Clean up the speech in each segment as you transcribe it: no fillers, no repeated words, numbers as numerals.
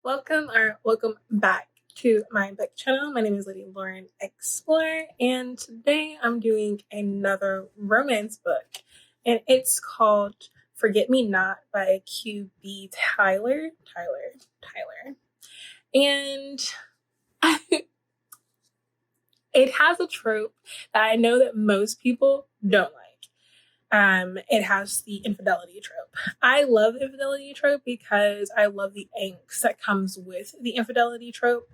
Welcome back to my book channel. My name is Lady Lauren Explorer, and today I'm doing another romance book, and it's called Forget Me Not by QB Tyler. And it has a trope that I know that most people don't like. It has the infidelity trope. I love the infidelity trope because I love the angst that comes with the infidelity trope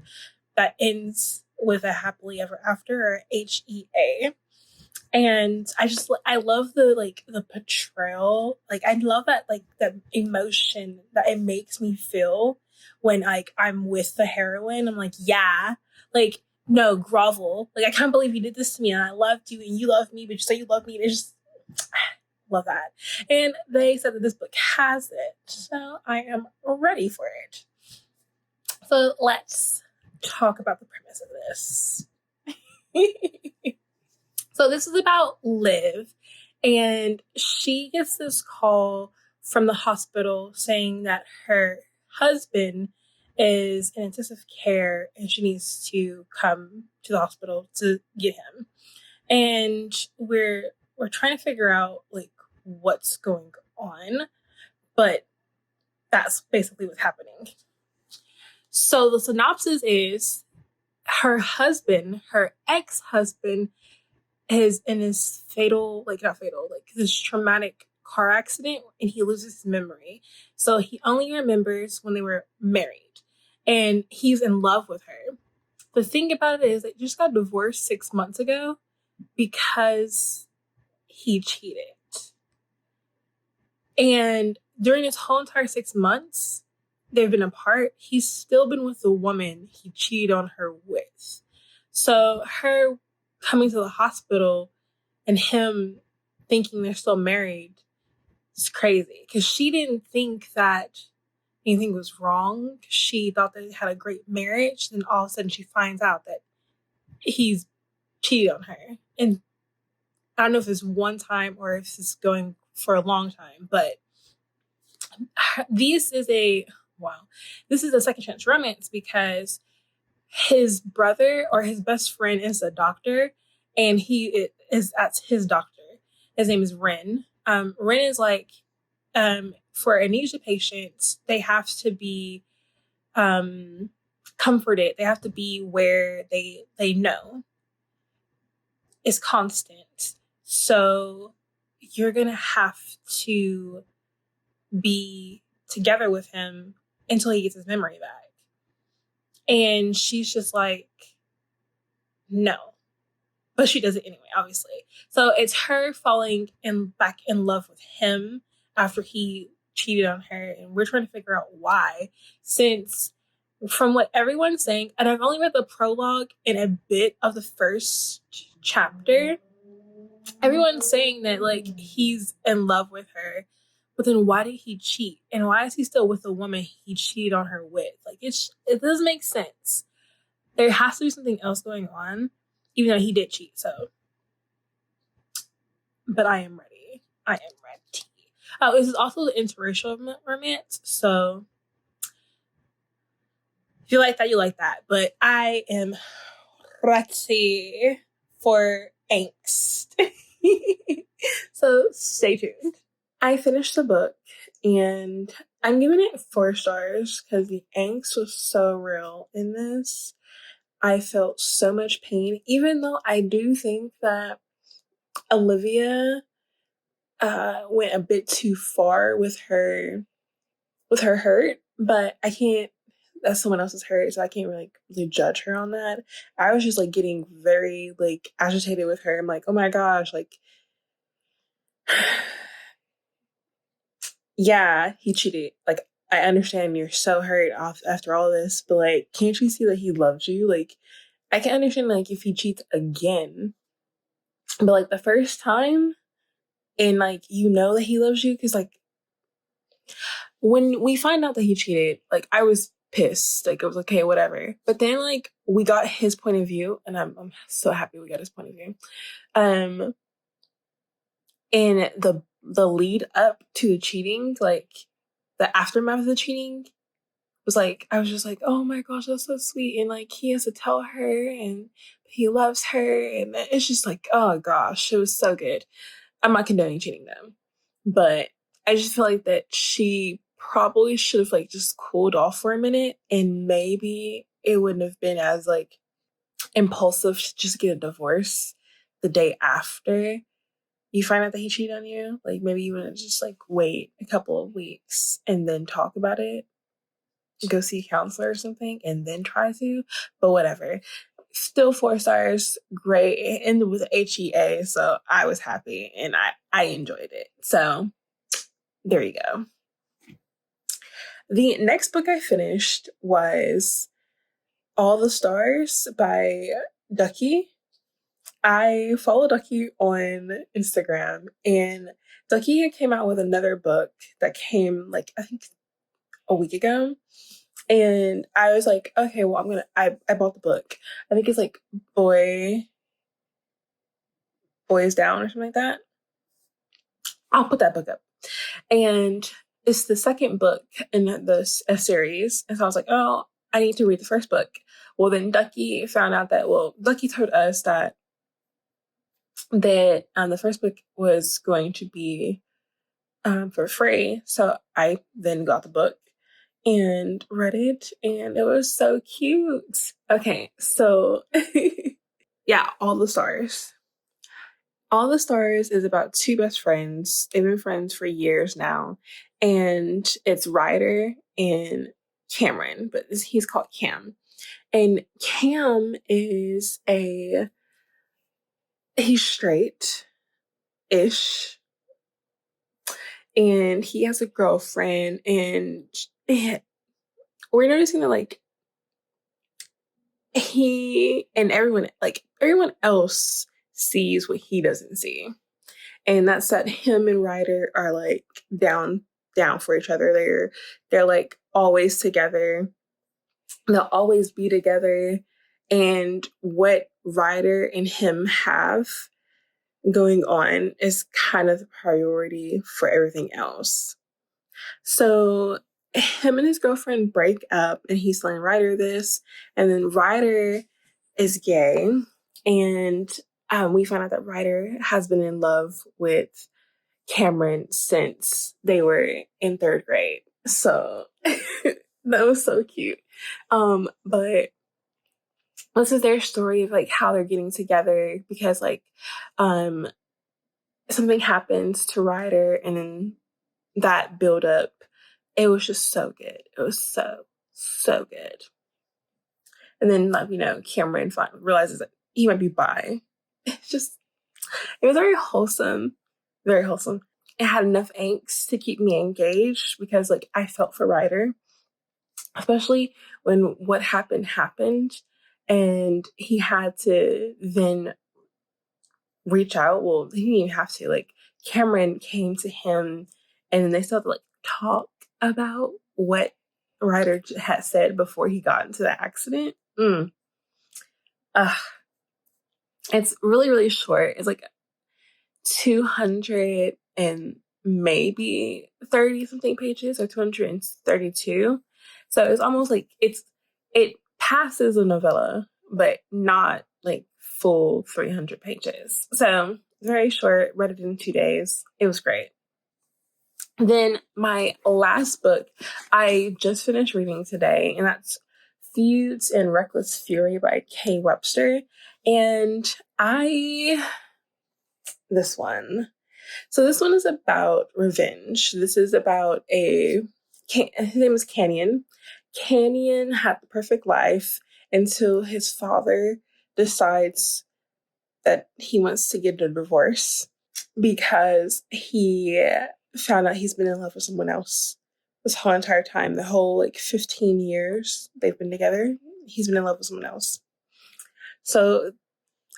that ends with a happily ever after, or HEA. And I love the portrayal. Like I love the emotion that it makes me feel when I'm with the heroine. I'm like, yeah, like no, grovel. Like I can't believe you did this to me, and I loved you and you loved me, but you say you love me, and it's just love that. And they said that this book has it, so I am ready for it. So let's talk about the premise of this. So this is about Liv, and she gets this call from the hospital saying that her husband is in intensive care and she needs to come to the hospital to get him. And we're trying to figure out like what's going on, but that's basically what's happening. So the synopsis is her ex-husband is in this this traumatic car accident, and he loses his memory. So he only remembers when they were married, and he's in love with her. The thing about it is they just got divorced 6 months ago because he cheated. And during this whole entire 6 months they've been apart, he's still been with the woman he cheated on her with. So her coming to the hospital and him thinking they're still married is crazy, because she didn't think that anything was wrong. She thought they had a great marriage. Then all of a sudden she finds out that he's cheated on her. And I don't know if it's one time or if it's going for a long time, but this is a second chance romance, because his brother or his best friend is a doctor, and that's his doctor. His name is Ren. Ren is like, for anesthesia patients, they have to be comforted. They have to be where they know is constant. So you're gonna have to be together with him until he gets his memory back. And she's just like, no. But she does it anyway, obviously. So it's her falling back in love with him after he cheated on her. And we're trying to figure out why. Since from what everyone's saying, and I've only read the prologue and a bit of the first chapter, everyone's saying that like he's in love with her. But then why did he cheat? And why is he still with the woman he cheated on her with? Like it doesn't make sense. There has to be something else going on, even though he did cheat. So, but I am ready. Oh, this is also the interracial romance. So if you like that, you like that. But I am ready for angst. So stay tuned. I finished the book, and I'm giving it 4 stars because the angst was so real in this. I felt so much pain, even though I do think that Olivia went a bit too far with her hurt, but I can't. That's someone else's hurt, so I can't really judge her on that. I was just like getting very like agitated with her. I'm like, oh my gosh, like, yeah, he cheated. Like, I understand you're so hurt off after all this, but like, can't you see that he loves you? Like, I can understand like if he cheats again, but like the first time, and like you know that he loves you, because like when we find out that he cheated, like I was pissed. Like it was okay, whatever. But then like we got his point of view, and I'm so happy we got his point of view. And the lead up to the cheating, like the aftermath of the cheating, was like, I was just like, oh my gosh, that's so sweet. And like, he has to tell her and he loves her. And it's just like, oh gosh, it was so good. I'm not condoning cheating though, but I just feel like that she probably should have like just cooled off for a minute, and maybe it wouldn't have been as like impulsive to just get a divorce the day after you find out that he cheated on you. Like maybe you would just like wait a couple of weeks and then talk about it, go see a counselor or something, and then try to. But whatever. Still 4 stars, great. It ended with HEA, so I was happy and I enjoyed it. So there you go. The next book I finished was All the Stars by Ducky. I follow Ducky on Instagram, and Ducky came out with another book that came like I think a week ago. And I was like, okay, well, I bought the book. I think it's like Boys Down or something like that. I'll put that book up. And it's the second book in this a series. And so I was like, oh, I need to read the first book. Well, then Ducky found out that, Ducky told us that the first book was going to be for free. So I then got the book and read it, and it was so cute. Okay, so yeah, All the Stars. All the Stars is about 2 best friends. They've been friends for years now, and it's Ryder and Cameron, but he's called Cam. And Cam is he's straight-ish, and he has a girlfriend, and we're noticing that like he and everyone else sees what he doesn't see. And that's that him and Ryder are like down for each other. They're like always together. They'll always be together. And what Ryder and him have going on is kind of the priority for everything else. So him and his girlfriend break up, and he's telling Ryder this, and then Ryder is gay, and we find out that Ryder has been in love with Cameron since they were in 3rd grade. So that was so cute. But this is their story of like how they're getting together, because like something happens to Ryder, and then that build up, it was just so good. It was so good. And then like, Cameron realizes that he might be bi. It was very wholesome. Very wholesome. It had enough angst to keep me engaged, because like I felt for Ryder, especially when what happened and he had to then reach out. Well, he didn't even have to. Like Cameron came to him, and then they started to like talk about what Ryder had said before he got into the accident. It's really, really short. It's like 200 and maybe 30 something pages, or 232. So it's almost like it passes a novella, but not like full 300 pages. So very short, read it in 2 days. It was great. Then my last book I just finished reading today, and that's Feuds Reckless Fury by K. Webster. And this one. So this one is about revenge. This is about his name is Canyon. Canyon had the perfect life until his father decides that he wants to get a divorce, because he found out he's been in love with someone else this whole entire time. The whole like 15 years they've been together, he's been in love with someone else. So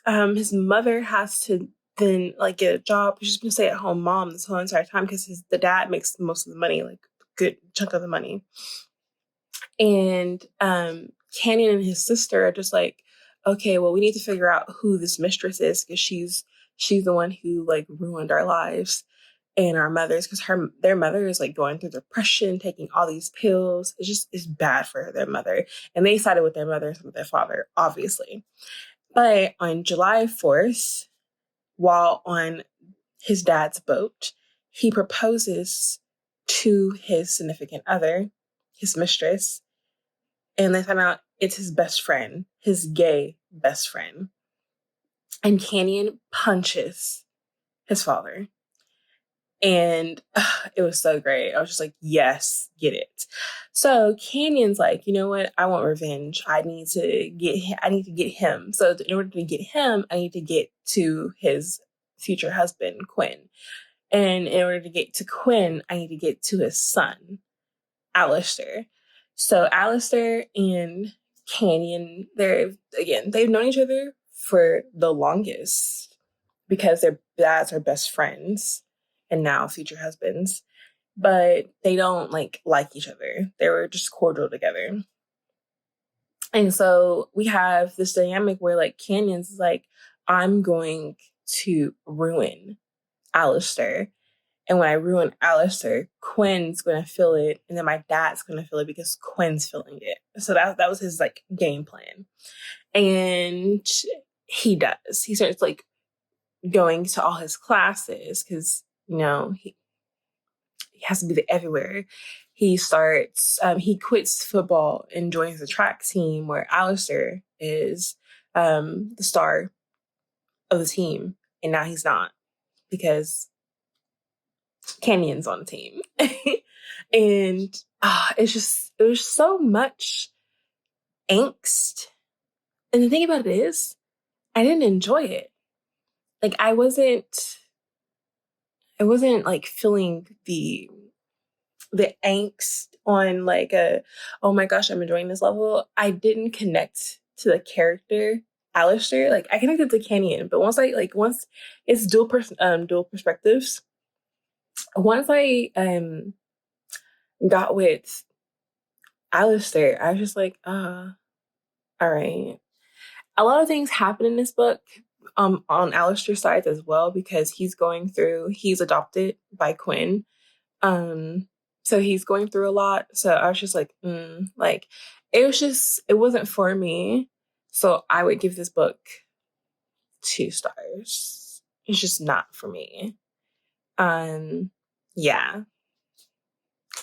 his mother has to then like get a job. She's been a stay-at-home mom this whole entire time, because the dad makes most of the money, like good chunk of the money. And Canyon and his sister are just like, okay, well, we need to figure out who this mistress is, because she's the one who like ruined our lives. and our mothers, because their mother is like going through depression, taking all these pills. It's bad for their mother. And they sided with their mother instead of their father, obviously. But on July 4th, while on his dad's boat, he proposes to his significant other, his mistress, and they find out it's his best friend, his gay best friend. And Canyon punches his father. And it was so great. I was just like, yes, get it. So Canyon's like, you know what? I want revenge. I need to get him. So in order to get him, I need to get to his future husband, Quinn. And in order to get to Quinn, I need to get to his son, Alistair. So Alistair and Canyon, they've known each other for the longest because their dads are best friends and now future husbands, but they don't like each other. They were just cordial together. And so we have this dynamic where like Canyon's like, I'm going to ruin Alistair. And when I ruin Alistair, Quinn's going to feel it. And then my dad's going to feel it because Quinn's feeling it. So that was his like game plan. And he does. He starts like going to all his classes because, you know, he has to be there everywhere. He quits football and joins the track team where Alistair is the star of the team. And now he's not because Canyon's on the team. And it was so much angst. And the thing about it is, I didn't enjoy it. Like I wasn't like feeling the angst on like oh my gosh, I'm enjoying this level. I didn't connect to the character Alistair. Like I connected to Canyon, but once it's dual perspectives. Once I got with Alistair, I was just like, all right. A lot of things happen in this book on Alistair's side as well because he's adopted by Quinn. So he's going through a lot. So I was just like, it wasn't for me. So I would give this book 2 stars. It's just not for me. Yeah.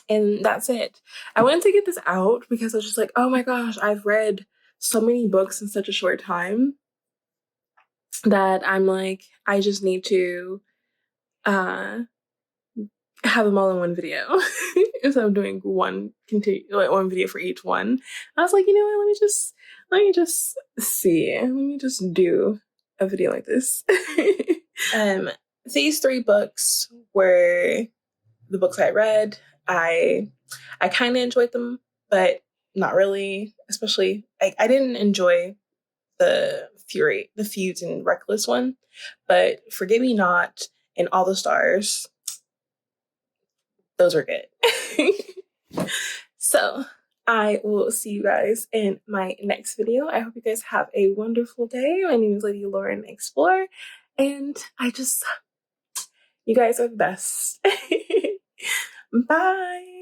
And that's it. I wanted to get this out because I was just like, oh my gosh, I've read so many books in such a short time that I'm like, I just need to have them all in one video instead of doing one video for each one. I was like, you know what? Let me just see. Let me just do a video like this. These 3 books were the books I read. I kind of enjoyed them, but not really. Especially, I didn't enjoy the Feuds and Reckless one, but Forgive Me Not and All the Stars, those were good. So I will see you guys in my next video. I hope you guys have a wonderful day. My name is Lady Lauren Explorer, and you guys are the best. Bye.